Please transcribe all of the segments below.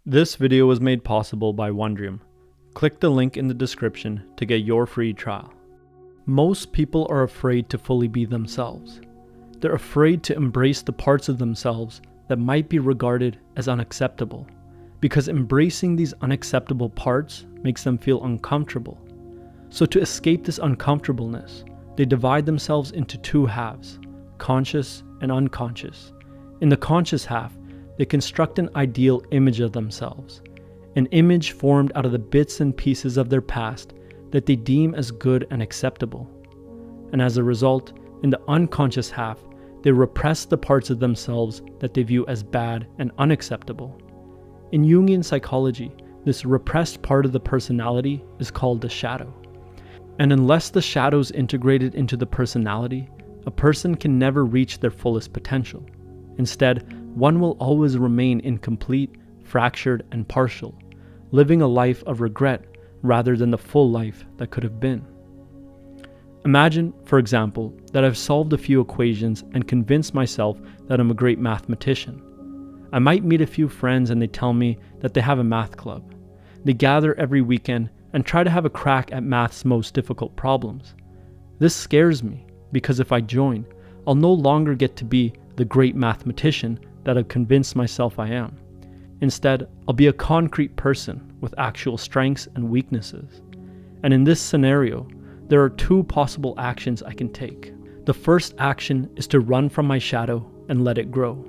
This video was made possible by Wondrium. Click the link in the description to get your free trial. Most people are afraid to fully be themselves. They're afraid to embrace the parts of themselves that might be regarded as unacceptable, because embracing these unacceptable parts makes them feel uncomfortable. So to escape this uncomfortableness, they divide themselves into two halves, conscious and unconscious. In the conscious half, they construct an ideal image of themselves, an image formed out of the bits and pieces of their past that they deem as good and acceptable. And as a result, in the unconscious half, they repress the parts of themselves that they view as bad and unacceptable. In Jungian psychology, this repressed part of the personality is called the shadow. And unless the shadow is integrated into the personality, a person can never reach their fullest potential. Instead, one will always remain incomplete, fractured, and partial, living a life of regret rather than the full life that could have been. Imagine, for example, that I've solved a few equations and convinced myself that I'm a great mathematician. I might meet a few friends and they tell me that they have a math club. They gather every weekend and try to have a crack at math's most difficult problems. This scares me because if I join, I'll no longer get to be the great mathematician that I've convinced myself I am. Instead, I'll be a concrete person with actual strengths and weaknesses. And in this scenario, there are two possible actions I can take. The first action is to run from my shadow and let it grow.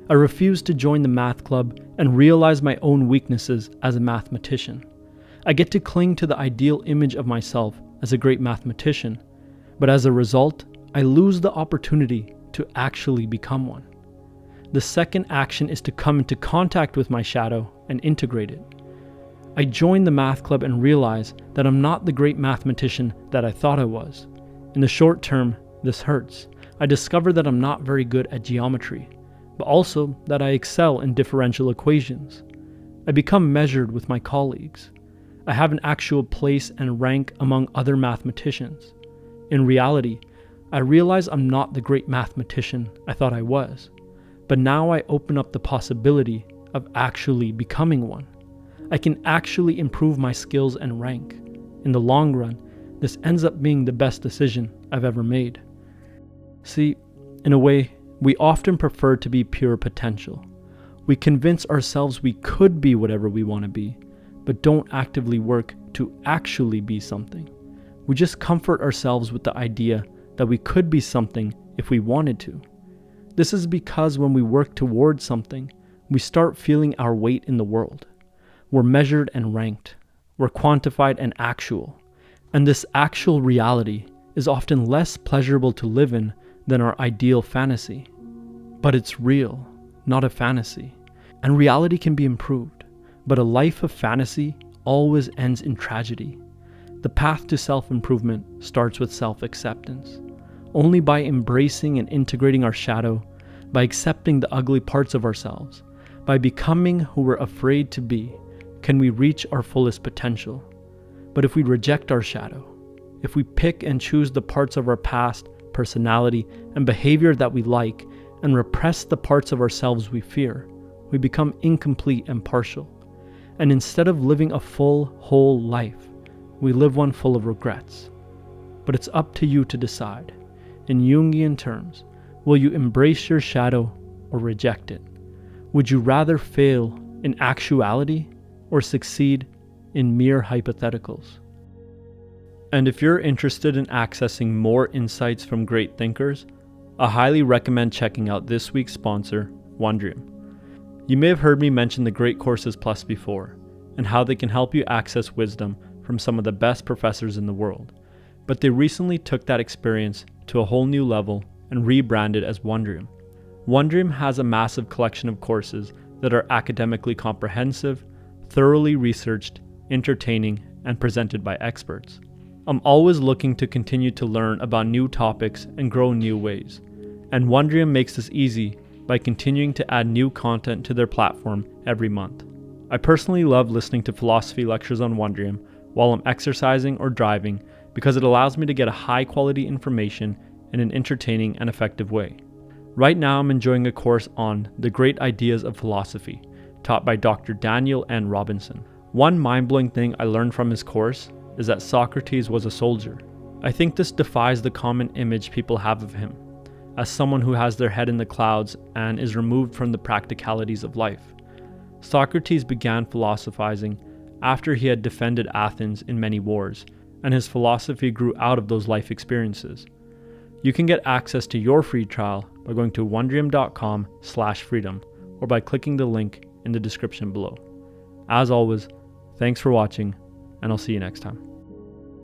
I refuse to join the math club and realize my own weaknesses as a mathematician. I get to cling to the ideal image of myself as a great mathematician, but as a result, I lose the opportunity to actually become one. The second action is to come into contact with my shadow and integrate it. I join the math club and realize that I'm not the great mathematician that I thought I was. In the short term, this hurts. I discover that I'm not very good at geometry, but also that I excel in differential equations. I become measured with my colleagues. I have an actual place and rank among other mathematicians. In reality, I realize I'm not the great mathematician I thought I was, but now I open up the possibility of actually becoming one. I can actually improve my skills and rank. In the long run, this ends up being the best decision I've ever made. See, in a way, we often prefer to be pure potential. We convince ourselves we could be whatever we want to be, but don't actively work to actually be something. We just comfort ourselves with the idea that we could be something if we wanted to. This is because when we work towards something, we start feeling our weight in the world. We're measured and ranked. We're quantified and actual. And this actual reality is often less pleasurable to live in than our ideal fantasy. But it's real, not a fantasy. And reality can be improved. But a life of fantasy always ends in tragedy. The path to self-improvement starts with self-acceptance. Only by embracing and integrating our shadow, by accepting the ugly parts of ourselves, by becoming who we're afraid to be, can we reach our fullest potential. But if we reject our shadow, if we pick and choose the parts of our past, personality, and behavior that we like, and repress the parts of ourselves we fear, we become incomplete and partial. And instead of living a full, whole life, we live one full of regrets. But it's up to you to decide. In Jungian terms, will you embrace your shadow or reject it? Would you rather fail in actuality or succeed in mere hypotheticals? And if you're interested in accessing more insights from great thinkers, I highly recommend checking out this week's sponsor, Wondrium. You may have heard me mention the Great Courses Plus before, and how they can help you access wisdom from some of the best professors in the world. But they recently took that experience to a whole new level and rebranded as Wondrium. Wondrium has a massive collection of courses that are academically comprehensive, thoroughly researched, entertaining, and presented by experts. I'm always looking to continue to learn about new topics and grow new ways, and Wondrium makes this easy by continuing to add new content to their platform every month. I personally love listening to philosophy lectures on Wondrium while I'm exercising or driving because it allows me to get a high-quality information in an entertaining and effective way. Right now I'm enjoying a course on the great ideas of philosophy, taught by Dr. Daniel N. Robinson. One mind-blowing thing I learned from his course is that Socrates was a soldier. I think this defies the common image people have of him, as someone who has their head in the clouds and is removed from the practicalities of life. Socrates began philosophizing after he had defended Athens in many wars, and his philosophy grew out of those life experiences. You can get access to your free trial by going to wondrium.com/freedom or by clicking the link in the description below. As always, thanks for watching, and I'll see you next time.